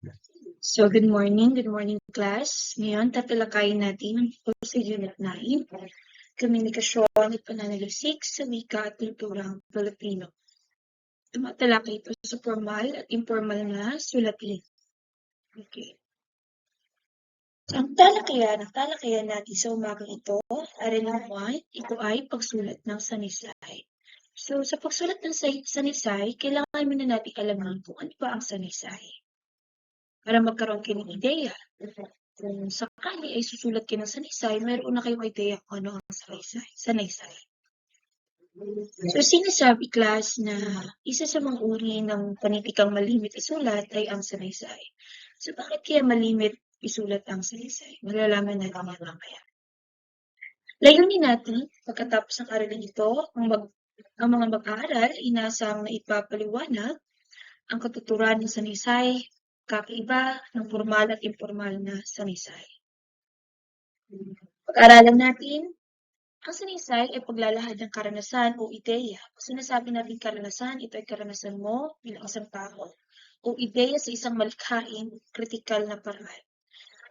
Good morning class. Ngayon, tatalakayin natin ang tungkol sa Unit 9, Komunikasyon at Pananalisik sa Wika at Kulturang Pilipino. Tumatalakay ito sa formal at informal na sulatin. Okay. Ang talakayan natin sa umagang ito, Arena 1, ito ay pagsulat ng sanaysay. So, sa pagsulat ng sanaysay, kailangan muna natin alaman kung ano ba ang sanaysay. Para magkaroon kayo ng ideya. Kung sakali ay susulat kayo ng sanaysay, mayroon na kayong ideya kung ano ang sanaysay. So, sinasabi class na isa sa mga uri ng panitikang malimit isulat ay ang sanaysay. So, bakit kaya malimit isulat ang sanaysay? Malalaman natin yan mamaya. Layunin natin, pagkatapos ng aralan ito, ang mga mag-aaral, inasang na ipapaliwanag ang katuturan ng sanaysay, kakaiba ng formal at informal na sanaysay. Pag-aralan natin, ang sanaysay ay paglalahad ng karanasan o ideya. Kung sinasabi natin karanasan, ito ay karanasan mo bilang isang tao o ideya sa isang malikhaing kritikal na paraan.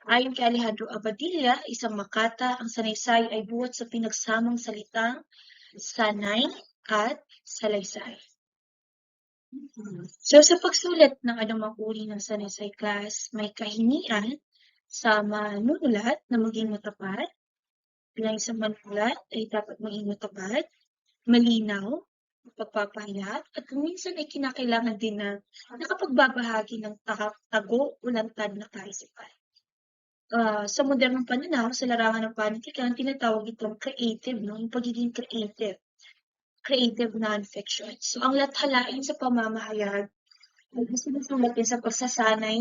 Ayon kay Alejandro Abadilla, isang makata, ang sanaysay ay buhat sa pinagsamang salitang sanay at salaysay. So, sa pagsulat ng anumang uri ng sanaysay class, may kahinian sa manunulat na maging matapat. Bilang isang manunulat ay dapat maging matapat, malinaw, pagpapahayag, at minsan ay kinakailangan din na nakapagbabahagi ng tago o lantad na kaisipan. Sa modernong pananaw, sa larangan ng panitikan, tinatawag itong creative, no? Yung pagiging creative non-fiction. So, ang lathalain sa pamamahayag ay sinusulat din sa pagsasanay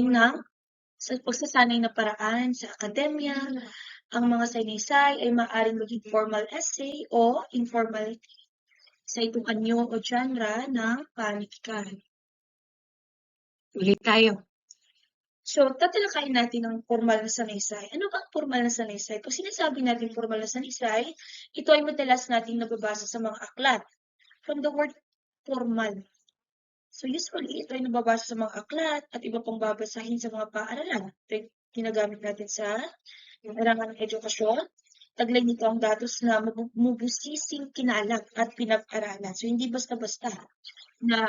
na paraan sa akademya. Ang mga sanaysay ay maaaring maging formal essay o informal sa itong anyo o genre ng panitikan. Ulit tayo. So, tatalakayin natin ang formal na sanaysay. Ano ba ang formal na sanaysay? Pag sinasabi natin formal na sanaysay, ito ay madalas nating nababasa sa mga aklat. From the word formal. So, usually, ito ay nababasa sa mga aklat at iba pang babasahin sa mga paaralan. Ito ay ginagamit natin sa larangan ng edukasyon. Taglay nito ang datos na mabusising kinalat at pinag-aralan. So, hindi basta-basta na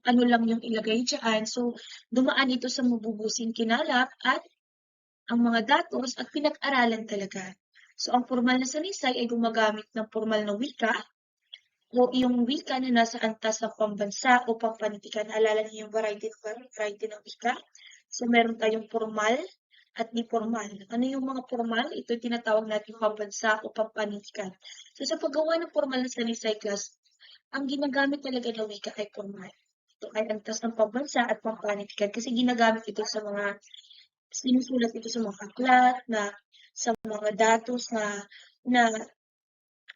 ano lang yung ilagay dyan. So, dumaan ito sa mabubusing kinalap at ang mga datos at pinag-aralan talaga. So, ang formal na sanaysay ay gumagamit ng formal na wika o yung wika na nasa antas ng pambansa o pampanitikan. Naalala niyo yung variety ng wika? So, meron tayong formal at di formal. Ano yung mga formal? Ito yung tinatawag natin pambansa o pampanitikan. So, sa paggawa ng formal na sanaysay class, ang ginagamit talaga na wika ay formal. Ito ay antas ng pambansa at pampanitikan kasi ginagamit ito sa mga, sinusulat ito sa mga aklat, sa mga datos na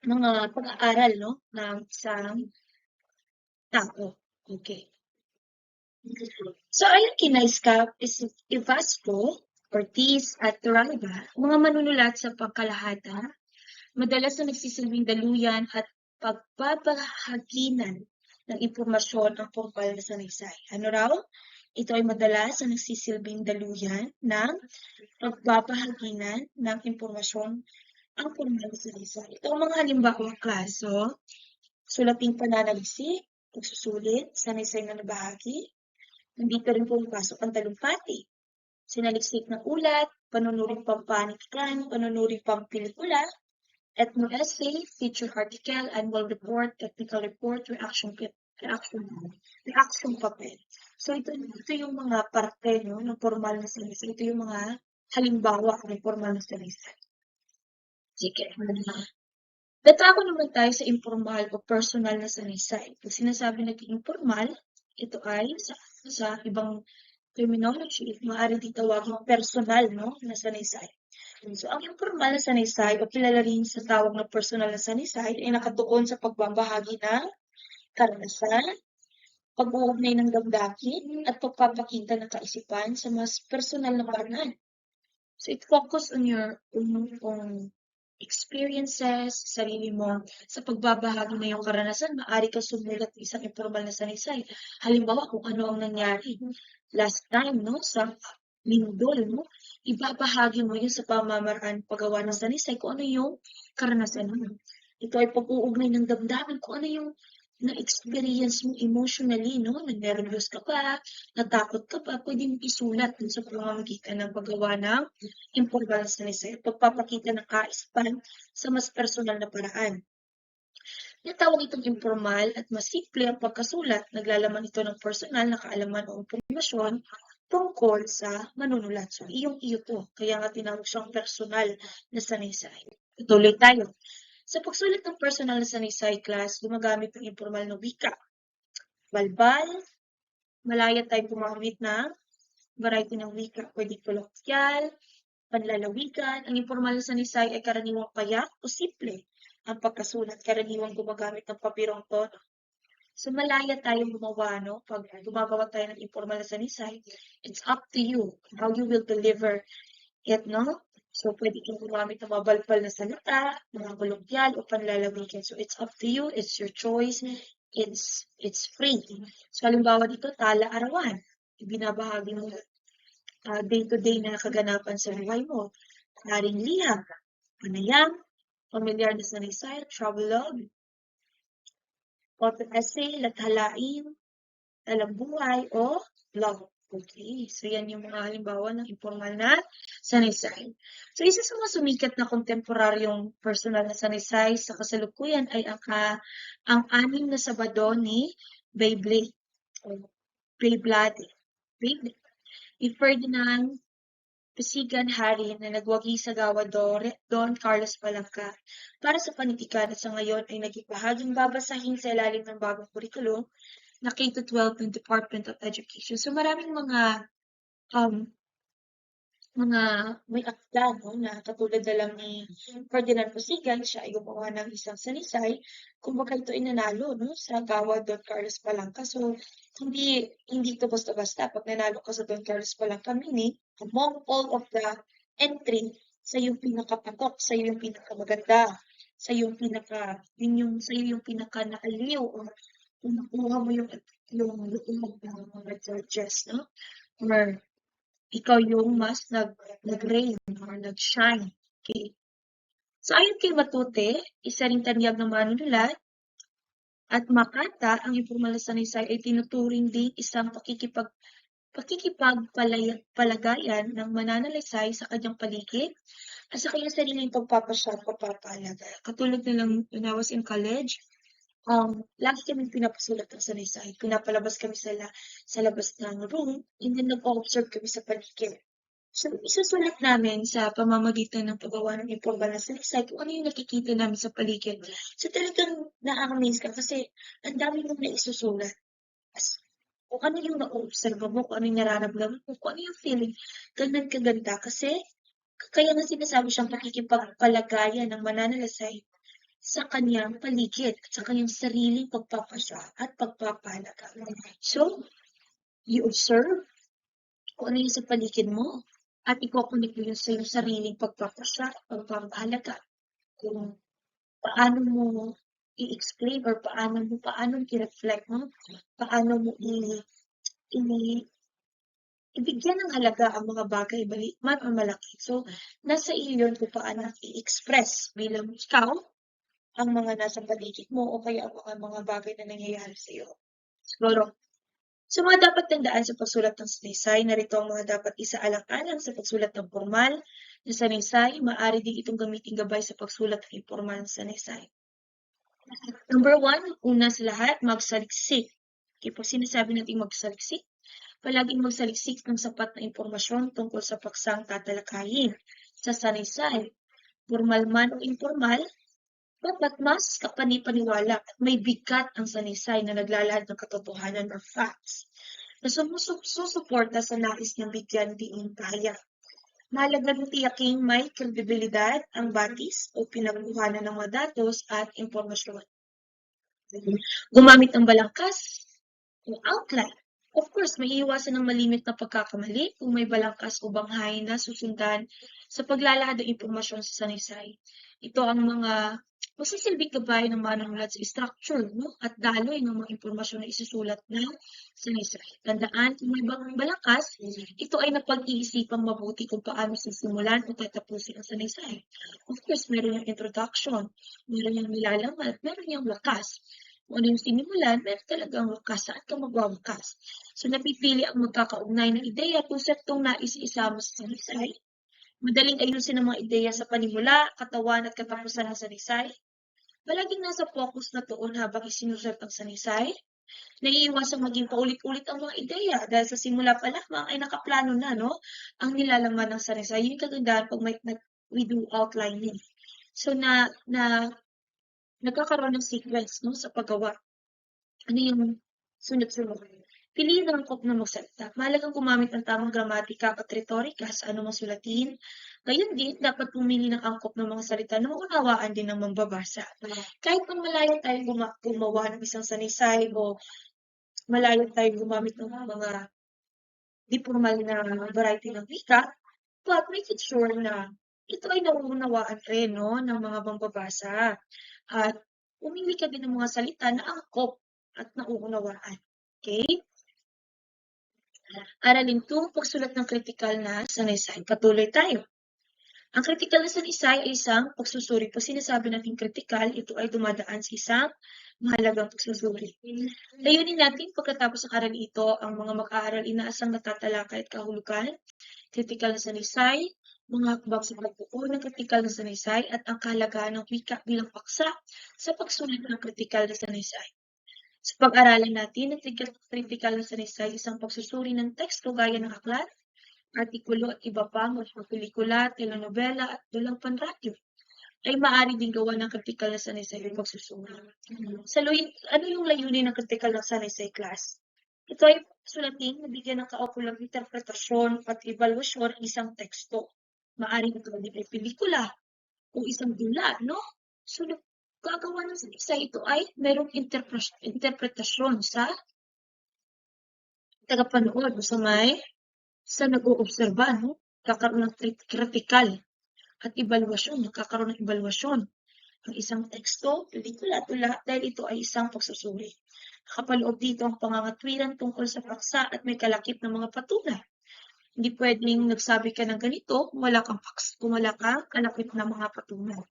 mga pag-aaral, no, ng isang tao. Okay. So, ayon kina Ivasco, Ortiz, at Toralba, mga manunulat sa pangkalahatan, madalas na nagsisilbing daluyan at pagbabahaginan ng impormasyon ang formal na sanaysay. Ano raw? Ito ay madalas na nagsisilbing daluyan ng pagbabahaginan ng impormasyon ang formal na sanaysay. Ito ang mga halimbawa klaso, sulating pananalisik, pagsusulit, sanaysay na nabahagi. Nandito rin pumapasok ang talumpati, sinaliksik ng ulat, panunuring pampanitikan, panunuring pampelikula, ethno-essay, feature article, annual report, technical report, reaction papel. So, ito yung mga parte, no, ng formal na sanaysay. Ito yung mga halimbawa ng formal na sanaysay. Sige. Datako naman tayo sa informal o personal na sanaysay. Pag sinasabi natin informal, ito ay sa ibang terminology, maaari din tawagin personal, no, na sanaysay. So, ang informal na sanaysay o kilala rin sa tawag na personal na sanaysay ay nakatuon sa pagbabahagi ng karanasan, pag-uugnay ng damdamin, at pagpapakita ng kaisipan sa mas personal na paraan. So, it focus on your own experiences, sarili mo. Sa pagbabahagi na yung karanasan, maaari ka sumulat ng isang informal na sanaysay. Halimbawa, kung ano ang nangyari last time, no, sa lindol mo, ibabahagi mo yun sa pamamaraan paggawa ng sanaysay kung ano yung karanasan mo. Ito ay pag-uugnay ng damdamin kung ano yung na-experience mo emotionally, no? Nag-nervous ka ba, natakot ka ba, pwede mo isulat dun sa pamamagitan ng paggawa ng informal na sanaysay at pagpapakita ng kaisipan sa mas personal na paraan. Tinatawag itong informal at mas simple ang pagkasulat. Naglalaman ito ng personal na kaalaman o impormasyon tungkol sa manunulat. So, iyong-iyo to. Kaya nga tinawag siyang personal na sanaysay. Tutuloy tayo. Sa pagsulat ng personal na sanaysay class, gumagamit ng informal na wika. Balbal, malaya tayo gumamit ng variety ng wika. Pwede kolokyal, panlalawigan. Ang informal na sanaysay ay karaniwang payak o simple. Ang pagkasulat, karaniwang gumagamit ng papirong tono. So, malaya tayong gumawa, no? Pag gumagawa tayo ng informal na sanaysay, it's up to you how you will deliver it, no? So, pwede kang gumamit ng mabalbal na salita, mga kolokyal, o panlalawigan. So, it's up to you. It's your choice. It's free. So, halimbawa dito, tala-arawan. Ibinabahagi mo day-to-day na kaganapan sa buhay mo. Maring liham, panayam, pamilyar na sanaysay, travelogue, auto essay, lathalain, talambuhay, o blog. Okay, so yan yung mga halimbawa ng informal na sanaysay. So isa sa mga sumikat na kontemporaryong personal na sanaysay sa kasalukuyan ay ang anim na Sabado ni Beyblade. Beyblade. Ni Ferdinand Pisigan Hari na nagwagi sa gawa Don Carlos Palancar para sa panitikan at sa ngayon ay naging bahaging babasahin sa ilalim ng bagong kurikulo na K-12 ng Department of Education. So maraming mga may akda, no, na katulad na lang ni Ferdinand Pisigan, siya ay gumawa ng isang sanaysay. Kumbaga ito ay nanalo, no, sa gawa Don Carlos Palancar. So hindi ito basta-basta. Pag nanalo ka sa Don Carlos Palancar, meaning among all of the entry, sa yung pinakapatok, sa yung pinakamaganda, sa yung sa yung pinaka naaliw, o kung nakuha mo yung loob ng mga judges, no? Or ikaw yung mas nag-reign or nag-shine. Okay. So, ayon kay Matute, isa ring tanyag ng manunulat, at Makata, ang informal na sanaysay ay tinuturing din isang pakikipagpalagayan ng mananalaysay sa kanyang paligid at sa kanyang sariling pagpapasya at pagpapahalaga. Katulad na lang when I was in college, lagi kami pinapasulat ng sanaysay. Pinapalabas kami sa labas ng room, and then nag-observe kami sa paligid. So, isusulat namin sa pamamagitan ng paggawa ng informal na sanaysay kung ano yung nakikita namin sa paligid. So, talagang na-amaze ka kasi ang dami mong naisusulat. Kung ano yung na-observe mo, kung ano yung nararamdaman mo, kung ano yung feeling, ganun kaganda. Kasi, kaya nga sinasabi siyang pakikipagpalagayan ng mananalasay sa kanyang paligid at sa kanyang sariling pagpapasya at pagpapahalaga. So, you observe kung ano yung sa paligid mo at iko-connect mo yun sa iyong sariling pagpapasya at pagpapahalaga. Kung paano mo i-explain or paano mo i-reflect mo, paano mo ibigyan ng halaga ang mga bagay, maliit man o malaki. So, nasa iyo yun kung paano i-express bilang ikaw ang mga nasa paligid mo o kaya ang mga bagay na nangyayari sa iyo. Siguro, so mga dapat tandaan sa pagsulat ng sanaysay, narito ang mga dapat isaalang-alang sa pagsulat ng formal na sanaysay, maaari din itong gamitin gabay sa pagsulat ng informal na sanaysay. Number 1, una sa lahat, magsaliksik. Okay, pag sinasabi natin magsaliksik, palaging magsaliksik ng sapat na impormasyon tungkol sa paksang tatalakayin sa sanaysay. Formal man o informal, dapat mas kapani-paniwala at may bigat ang sanaysay na naglalahad ng katotohanan or facts na sumusuporta sa nais niyang bigyan diin kaya. Mahalaga rin tiyaking may kredibilidad ang batis o pinagkuhanan ng mga datos at impormasyon. Gumamit ng balangkas o outline. Of course, may iwasan ng malimit na pagkakamali kung may balangkas o banghay na susundan sa paglalahad ng impormasyon sa sanaysay. Ito ang mga Magsisilbing gabay ng manunulat sa structure, no? At daloy ng mga impormasyon na isusulat na sanaysay. Tandaan, kung may balangkas, ito ay napag-iisipang mabuti kung paano sisimulan o tatapusin ang sanaysay. Of course, meron yung introduction, meron yung nilalaman, at meron yung wakas. Kung ano yung sinimulan, meron talagang wakas. Saan ka magwawakas? So, napipili ang magkakaugnay na ideya kung konseptong nais isama sa sanaysay. Madaling ayusin ang mga ideya sa panimula, katawan at katapusan ng sanaysay. Palaging nasa focus na tuon habang isinulat ang sanaysay. Naiiwasang maging paulit-ulit ang mga ideya dahil sa simula pa lamang ay nakaplano na, no? Ang nilalaman ng sanaysay. Yung kagandahan pag we do outlining. So, nagkakaroon ng sequence, no? Sa paggawa. Ano yung sunod-sunod? Piliin ang angkop na magsalita. Mahalagang gumamit ng tamang gramatika at retorika sa anumang sulatin. Gayun din, dapat pumili ng angkop ng mga salita na maunawaan din ng mambabasa. Kahit kung malayo tayo gumawa ng isang sanaysay o malayo tayo gumamit ng mga di formal na variety ng wika, but make it sure na ito ay nauunawaan rin, no, ng mga mambabasa. At pumili ka din ng mga salita na angkop at nauunawaan. Okay? Aralin 2, pagsulat ng kritikal na sanaysay. Patuloy tayo. Ang kritikal na sanaysay ay isang pagsusuri. Pag sinasabi natin kritikal, ito ay dumadaan sa isang mahalagang pagsusuri. Layunin natin pagkatapos ng aral ito, ang mga mag-aaral inaasang natatalakay at kahulugan, kritikal na sanaysay, mga hakbang sa pagbuo ng kritikal na sanaysay at ang kahalagahan ng wika bilang paksa sa pagsulit ng kritikal na sanaysay. Sa pag-aralan natin, ang kritikal na sanaysay isang pagsusuri ng teksto gaya ng aklat, artikulo at iba pa mula pelikula, telenovela at dulang panradyo ay maaari din gawa ng kritikal na sanaysay ng pagsusuri. Ano yung layunin ng kritikal na sanaysay class? Ito ay sulatin na bigyan ng kaukulang interpretasyon at evaluasyon ng isang teksto. Maaari ito din ay pelikula o isang dula, no? So, gagawa ng sanaysay ito ay merong interpretasyon sa tagapanood o sa nag-oobserba, no? Kakaroon ng kritikal at evaluasyon, nakakaroon ng evaluasyon ang isang teksto, pelikula, tula, dahil ito ay isang pagsusuri. Nakapaloob dito ang pangangatwiran tungkol sa paksa at may kalakip ng mga patunay. Hindi pwedeng nagsabi ka ng ganito kung wala kang kalakip na mga patunay.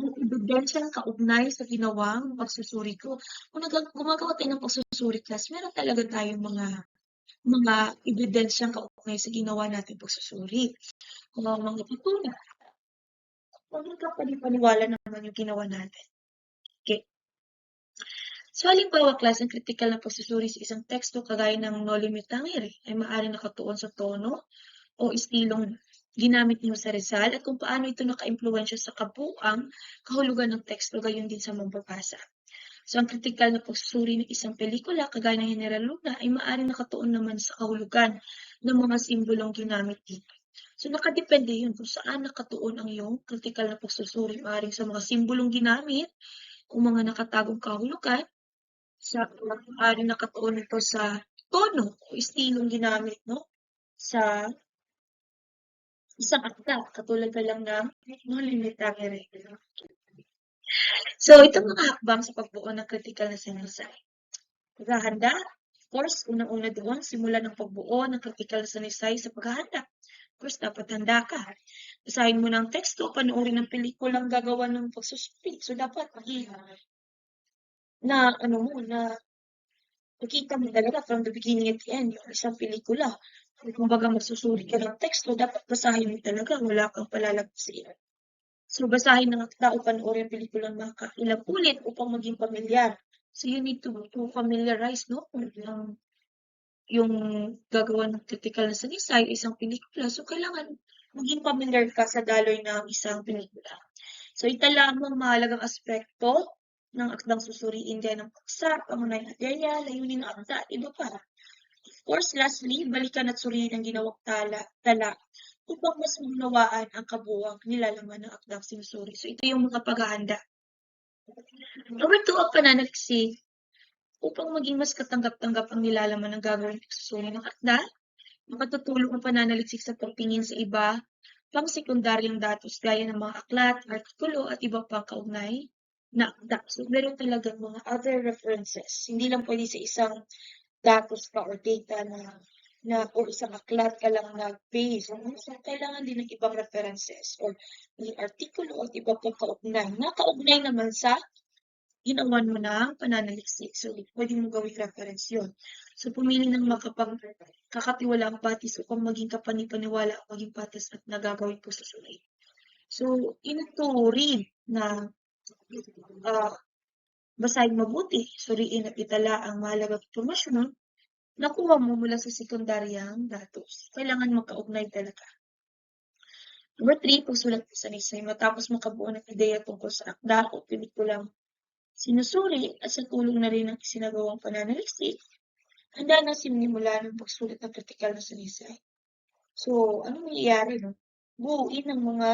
Ang ebidensyang kaugnay sa ginawang pagsusuri ko. Kung gumagawa tayo ng pagsusuri class, meron talaga tayong mga ebidensyang kaugnay sa ginawa natin pagsusuri. Kung mga patunay. Huwag ka paniwala naman yung ginawa natin. Okay. So, halimbawa, class, ang kritikal na pagsusuri sa isang teksto kagaya ng Noli Me Tangere ay maaaring nakatuon sa tono o estilong ginamit niyo sa Rizal at kung paano ito naka-impluwensya sa kabuuang kahulugan ng teksto, gayon din sa mambabasa. So, ang kritikal na pagsusuri ng isang pelikula kagaya ng General Luna ay maaaring nakatuon naman sa kahulugan ng mga simbolong ginamit dito. So, nakadepende yun kung saan nakatuon ang iyong kritikal na pagsusuri. Maaaring sa mga simbolong ginamit o mga nakatagong kahulugan, maaaring nakatuon ito sa tono o estilong ginamit, no? Sa isang akta, katulad na lang ng Noli Me Tangere. So, itong mga hakbang sa pagbuo ng kritikal na sanaysay. Paghahanda, of course, unang-una doon, simulan ng pagbuo ng kritikal na sanaysay sa paghahanda. Of course, dapat handa ka. Basahin mo ng teksto, panoorin ng pelikulang gagawa ng pagsusuri. So, dapat nakita mo talaga from the beginning at the end, yung isang pelikula. Kung baga magsusuri ka ng teksto, dapat basahin mo talaga, wala kang palalagpasin. So, basahin ng akta o panoorin ang pelikulang ilang ulit upang maging pamilyar. So, you need to familiarize, no? Yung gagawa ng kritikal na sanaysay, isang pelikula. So, kailangan maging familiar ka sa daloy ng isang pelikula. So, itala mo ang mahalagang aspekto ng akdang susuriin gaya ng paksa, pangunahing adya, layunin ng akda, at iba pa. Of course, lastly, balikan at suriin ang ginawang tala upang mas maunawaan ang kabuuang nilalaman ng akdang sinusuri. So, ito yung mga paghahanda. Number 2, ang pananaliksik. Upang maging mas katanggap-tanggap ang nilalaman ng gagawing pagsusuri ng akda, makatutulong ang pananaliksik sa pagtingin sa iba pang sekundaryang datos gaya ng mga aklat, artikulo at iba pang kaugnay na akda. So, meron talagang mga other references. Hindi lang pwede sa isang datos ka or data or isang aklat ka lang nag-base. So, kailangan din ng ibang references or yung artikulo at iba pang kaugnay. Nakaugnay naman sa ginawan mo ng pananaliksik. So, pwede mo gawing reference yun. So, pumili ng kakatiwalaang patis upang maging kapani-paniwala at maging patas at nagagawin po sa sulit. So, inuturin na basahin mabuti, suriin at itala ang mahalagang impormasyon nakuha mo mula sa sekundaryang datos. Kailangan magkaugnay talaga. Number 3, pagsulat sa sanaysay. Matapos makabuo ng ideya tungkol sa akda o pelikulang sinusuri at sa tulong na rin ng isinagawang pananaliksik, handa na sinimula ng pagsulat ng kritikal na sanaysay. So, ano nangyayari, no? Buuin ng mga,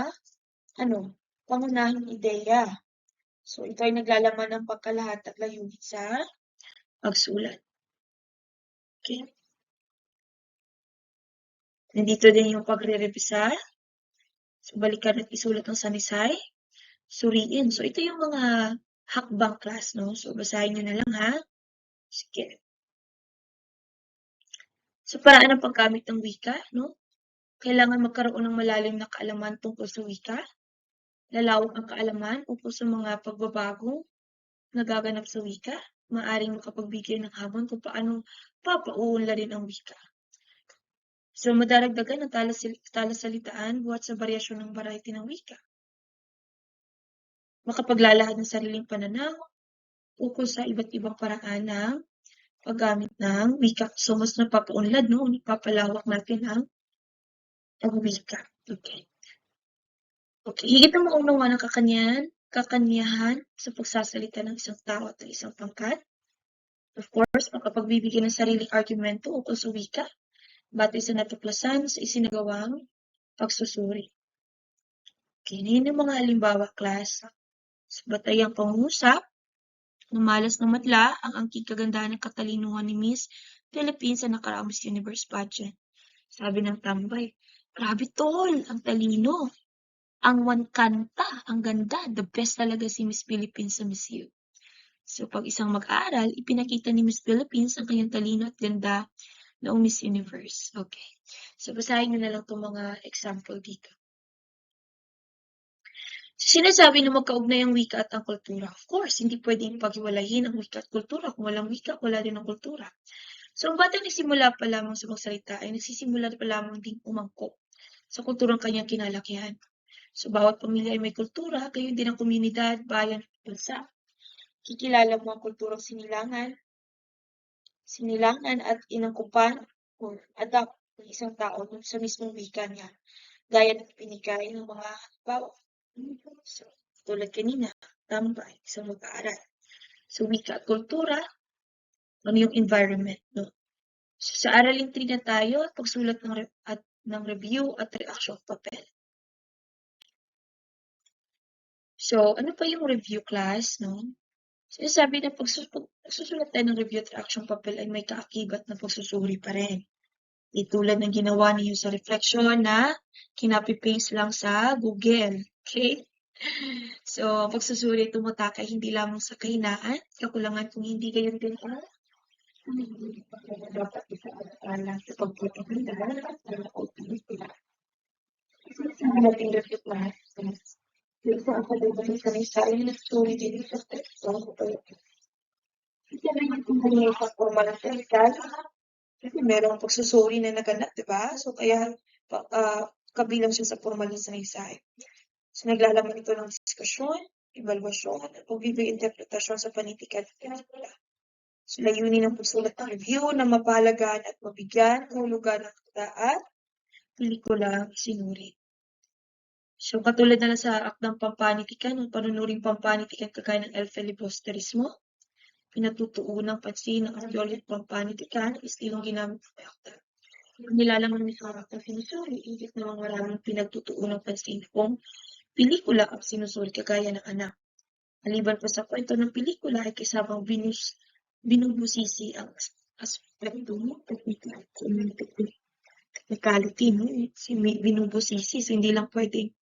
pangunahing ideya. So, ito ay naglalaman ng pagkalahat at layunin sa pagsulat. Okay? Nandito din yung pagre-revisa. So, balikan at isulat ng sanisay. Suriin. So, ito yung mga hakbang class, no? So, basahin nyo na lang, ha? Sige. So, paraan ng paggamit ng wika, no? Kailangan magkaroon ng malalim na kaalaman tungkol sa wika. Lalawak ang kaalaman ukol sa mga pagbabagong nagaganap sa wika. Maaring makapagbigay ng hamon kung paano papauunlarin ang wika. So, madaragdagan ang talasalitaan buhat sa variasyon ng variety ng wika. Makapaglalahad ng sariling pananaw ukol sa iba't ibang paraan ng paggamit ng wika. So, mas napapaunlad, no? Napapalawak natin ang wika. Okay. Okay. Higit na maunawa ng kakanyahan sa pagsasalita ng isang tao at ng isang pangkat. Of course, makapagbibigay ng sariling argumento ukol sa wika, batay sa natuklasan sa isinagawang pagsusuri. Okay, yun yung mga halimbawa, class. Sa batayang pangungusap, ng malas na madla ang angking kagandahan ng katalinuhan ni Miss Philippines sa nakaraang Miss Universe pageant. Sabi ng tambay, grabe tol, ang talino. Ang one kanta, ang ganda, the best talaga si Miss Philippines sa Miss U. So, pag isang mag-aaral, ipinakita ni Miss Philippines ang kanyang talino at ganda noong Miss Universe. Okay. So, basahin nyo na lang itong mga example dito. Sinasabi na magkaugnay ang wika at ang kultura. Of course, hindi pwedeng paghiwalayin ang wika at kultura. Kung walang wika, wala din ang kultura. So, ang batang nagsimula pa lamang sa magsalita ay nagsisimula pa lamang ding umangkop sa kulturang kanyang kinalakihan. So, bawat pamilya ay may kultura, gayon din ang komunidad, bayan at bansa. Kikilala mo ang kulturang sinilangan at inangkupan or adapt ng isang tao sa mismong wika niya. Gaya ng pinigay ng mga halimbawa. So, tulad kanina, tambay, isang mag-aaral. So, wika at kultura, ano yung environment, no? So, sa aralin 3 na tayo, pagsulat ng review at reaction papel. So, ano pa yung review class, no? Sinasabi na pagsusulat tayo ng review at reaction papel ay may kaakibat na pagsusuri pa rin. Tulad ng ginawa niyo sa reflection na kinapi-paste lang sa Google. Okay? So, pagsusuri tumatakay hindi lamang sa kahinaan, kakulangan kung hindi kayo din dapat isa-alang sa pagpapaganda at pagpapaganda. Sabi natin review class. Yung sa akademya sa sarili na story din sa teksto ko pa yun. Kasi naman kung kanina sa formal na tekal, kasi merong pagsusuri na naganap, di ba? So, kaya kabilang siya sa formal na sanaysay. So, naglalaman ito ng diskusyon, evaluasyon, at pagbibigay interpretasyon sa panitikan at pelikula. So, layunin ng pagsulat ng review na mapahalagaan at mabigyan ng hulugan ng akda at pelikula sinuri. So, katulad na lang sa akdang pampanitikan, ng panunuring pampanitikan kagaya ng El Filibusterismo, pinatutuunang pansin ng arkeology at pampanitikan, istilong ginamit ng akda. Nilalaman ni sa akdang sinusuri, ingit namang maraming pinagtutuunang pansin kung pelikula ang sinusuri kagaya ng anak. Maliban pa sa kwento ng pelikula ay kasamang binubusisi ang aspekto mo, technicality, no? Binubusisi, so hindi lang pwedeng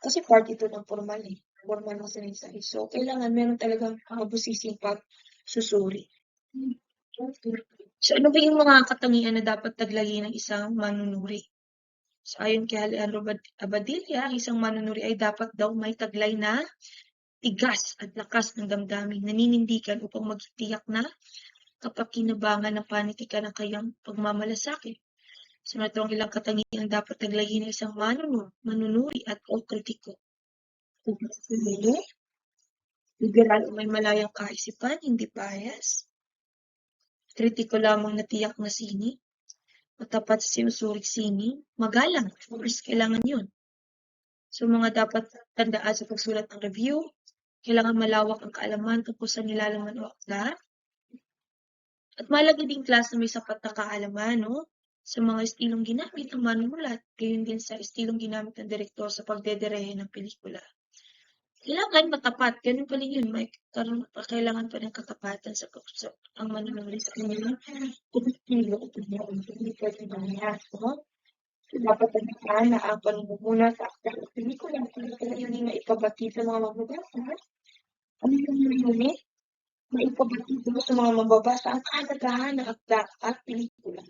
kasi part ito ng formal eh. formal na sinaysay. So, kailangan meron talagang mabusising pagsusuri. So, ano ba yung mga katangian na dapat taglayin ng isang manunuri? So, ayon kay Alejandro Abadilla, ang isang manunuri ay dapat daw may taglay na tigas at lakas ng damdamin, naninindigan upang magtiyak na kapakinabangan ng panitikan ng kanyang pagmamalasakit. So, ito ang ilang katangian dapat taglayin ng isang manunuri at o kritiko. Liberal o may malayang kaisipan, hindi bias. Kritiko lamang na tiyak na sining. Matapat sa sinusuring sining. Magalang, of course, kailangan yun. So, mga dapat tandaan sa pagsulat ng review, kailangan malawak ang kaalaman tungkol sa nilalaman o akda. At mahalaga din class na may sapat na kaalaman, no? Sa mga estilong ginamit ng manunulat, gayon din sa estilong ginamit ng direktor sa pagdederehe ng pelikula. Kailangan matapat, ganun pa rin yun, may kailangan pa ng katapatan sa ang manunulat sa kanilang estilo at hindi pwede mangyari, no? Dapat tandaan na ang panunumuna sa akda ng pelikula yun ay maipabati sa mga mababasa. Ano yung maipabati sa mga mababasa ang kahalagahan ng akda at pelikula.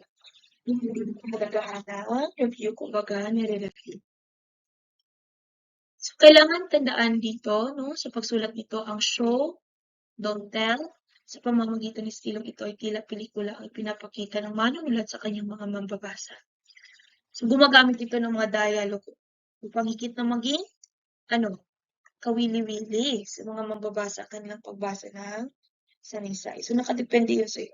Hindi kahalagahan ng review, kumbaga, nire-review. So, kailangan tandaan dito, no, sa pagsulat nito, ang show, don't tell, sa pamamagitan ng estilong ito ay tila pelikula ang pinapakita ng manunulat sa kanyang mga mambabasa. So, gumagamit ito ng mga dialogue upang higit na maging, kawili-wili sa mga mambabasa kanilang pagbasa ng sanaysay. So, nakadepende yun sa iyo.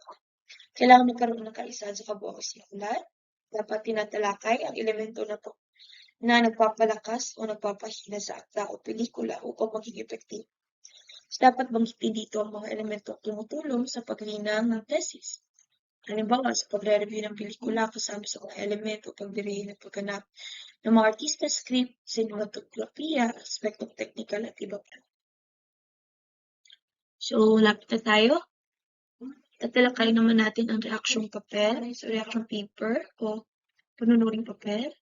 Kailangan magkaroon ng kaisahan sa kabuuan sinulat. Dapat tinatalakay ang elemento na nagpapalakas o nagpapahina sa akda o pelikula upang maging epektibo. So, dapat banggitin dito ang mga elementong tumutulong sa paglinang ng thesis. Halimbawa, sa pagre-review ng pelikula, kasama sa mga elemento, pagdirihin at pagganap ng mga artista, script, cinematography, aspektong technical at iba pa. So, lapit na tayo. Tatalakay naman natin ang reaction papel, so reaction paper o panunuring papel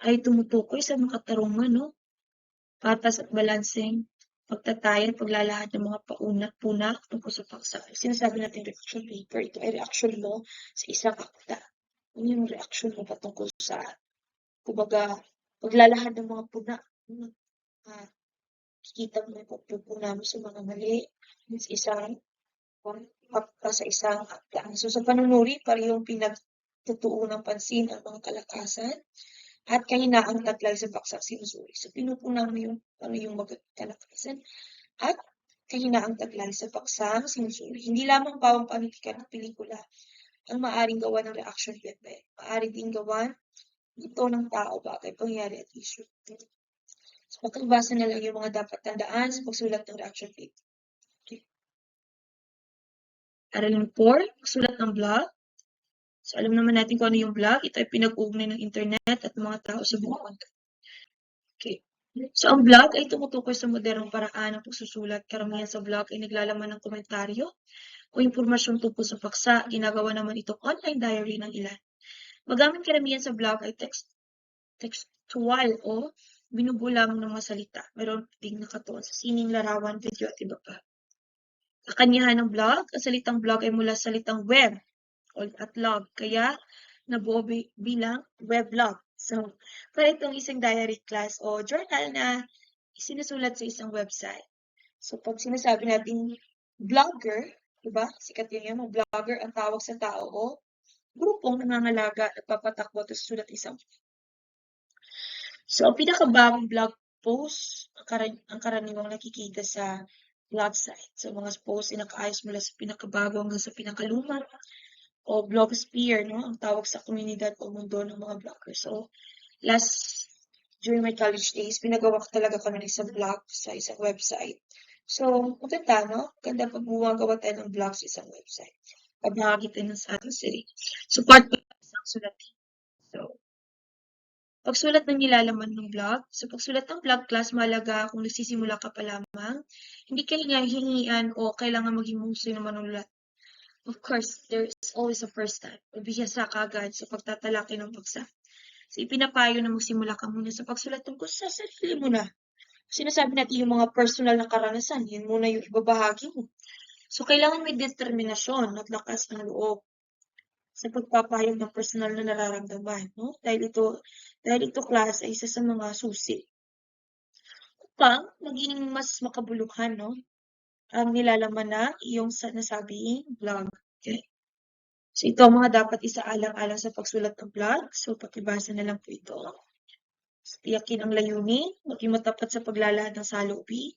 ay tumutukoy sa mga katarungan, no? Patas at balanseng pagtatayan, paglalahad ng mga puna tungkol sa paksa. Sinasabi natin reaction paper, ito ay reaction mo sa isang akda. Ano yung reaction mo patungkol sa, kumbaga, paglalahad ng mga puna. Kikita mo yung pagpupuna mo sa mga mali, sa isang akda. So, sa panunuri, parehong pinagtutuon ng pansin ang mga kalakasan at kahinaang taglay sa paksang sinusuri. So, pinupuna mo yung kalakasan at kahinaang taglay sa paksang sinusuri. Hindi lamang bawang panitikan ng pelikula ang maaaring gawa ng reaction paper. Maaari din gawa ito ng tao, bagay, pangyayari at issue. So, pakibasa na lang yung mga dapat tandaan sa pagsulat ng reaction paper. Okay. Aralin 4, pagsulat ng blog. So, alam naman natin kung ano yung blog. Ito ay pinag-uugnay ng internet at mga tao sa buong mundo. Okay. So, ang blog ay tumutukoy sa modernong paraan ng pagsusulat. Karamihan sa blog ay naglalaman ng komentaryo o impormasyon tungkol sa paksa. Ginagawa naman itong online diary ng ilan. Magamit karamihan sa blog ay textual o binubulang ng mga salita. Mayroon ding nakatuon sa sining, larawan, video at iba pa. Kakanyahan ng blog, ang salitang blog ay mula sa salitang web at log, kaya nabuo bilang weblog. So, para itong isang diary class o journal na sinusulat sa isang website. So, pag sinasabi natin blogger, diba? Sikat yun yung blogger ang tawag sa tao o grupong nangangalaga at papatakbo at susulat isang. So, ang pinakabagong blog post, ang karaniwang nakikita sa blog site. So, mga posts ay nakaayos mula sa pinakabago hanggang sa pinakaluma o blogosphere, no? Ang tawag sa komunidad o mundo ng mga bloggers. So, during my college days, pinagawa ko talaga kami ng isang blog sa isang website. So, maganda, no? Ganda pag gumagawa tayo ng blog sa isang website. Pabahagi tayo sa ating sarili. So, part pa isang sulat. So, pagsulat ng nilalaman ng blog. So, pagsulat ng blog class, mahalaga kung nagsisimula ka pa lamang. Hindi ka hingian o kailangan maging muso ng manunulat. Of course, there is always a first time. Bihasa ka agad sa pagtatalakay ng paksa. So, ipinapayo na magsimula ka muna sa pagsulat tungkol sa sarili mo na. Sinasabi natin yung mga personal na karanasan, yun muna yung ibabahagi mo. So, kailangan may determinasyon at lakas ng loob sa pagpapahayag ng personal na nararamdaman, no? Dahil ito class ay isa sa mga susi upang maging mas makabuluhan, no? Ang nilalaman na iyong nasabing blog. Okay? So, ito ang mga dapat isaalang-alang sa pagsulat ng blog. So, pakibasa na lang po ito. So, tiyakin ang layunin, maging matapat sa paglalahad ng saloobin.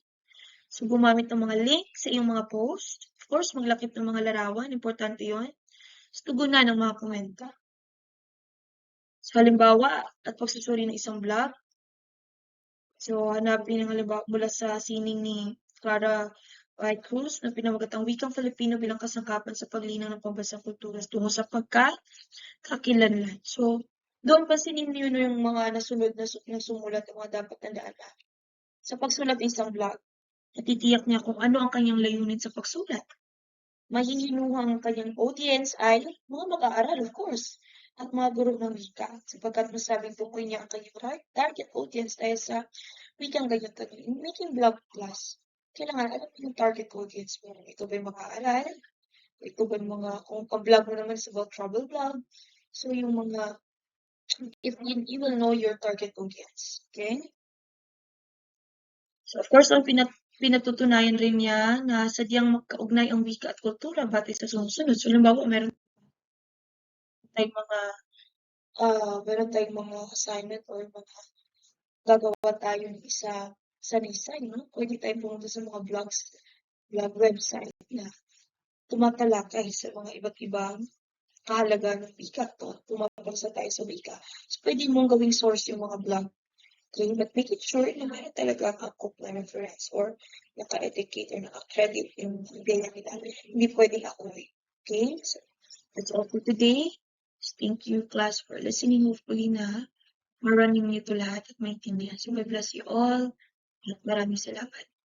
So, gumamit ng mga link sa iyong mga post. Of course, maglakip ng mga larawan. Importante yon. So, tugunan ng mga komento. So, halimbawa, at pagsusuri ng isang blog. So, hanapin ang halimbawa mula sa sining ni Clara White Cruz na pinamagat ang wikang Filipino bilang kasangkapan sa paglinaw ng pambansang kultura tungo sa pagkakakilanlan. So, doon pansinin niyo yung mga nasunod na sumulat ng mga dapat tandaan sa pagsulat ng isang blog. Natitiyak niya kung ano ang kanyang layunin sa pagsulat. Mahihinuhang ang kanyang audience ay mga mag-aaral, of course, at mga guro ng wika, sapagkat masabing tukoy niya ang kanyang target audience dahil sa wikang ganyan tanong. In making blog class, kailangan alam mo yung target audience mo. Ito ba yung mag-aaral? Ito ba yung mga, kung pag-blog mo naman is about travel blog, so yung mga, if you will know your target audience, okay? So, of course, ang pinatutunayan rin niya na sadyang magkaugnay ang wika at kultura batay sa sumusunod. So, halimbawa, meron tayong mga assignment or mga gagawa tayo ng isa sanaysay, no? Pwede tayong pumunta sa mga blog website na tumatalakay sa mga iba't ibang kahalagaan ng wika to. Pumapasa tayo sa wika. So, pwede mong gawing source yung mga blog. Okay, but make it sure na meron talaga ang na reference or naka-educate or naka-credit yung ganyan nila. Hindi pwedeng ako. Okay, so that's all for today. Thank you, class, for listening. Hopefully na marunong niyo ito lahat at maintindihan. So, God bless you all. At maraming salamat.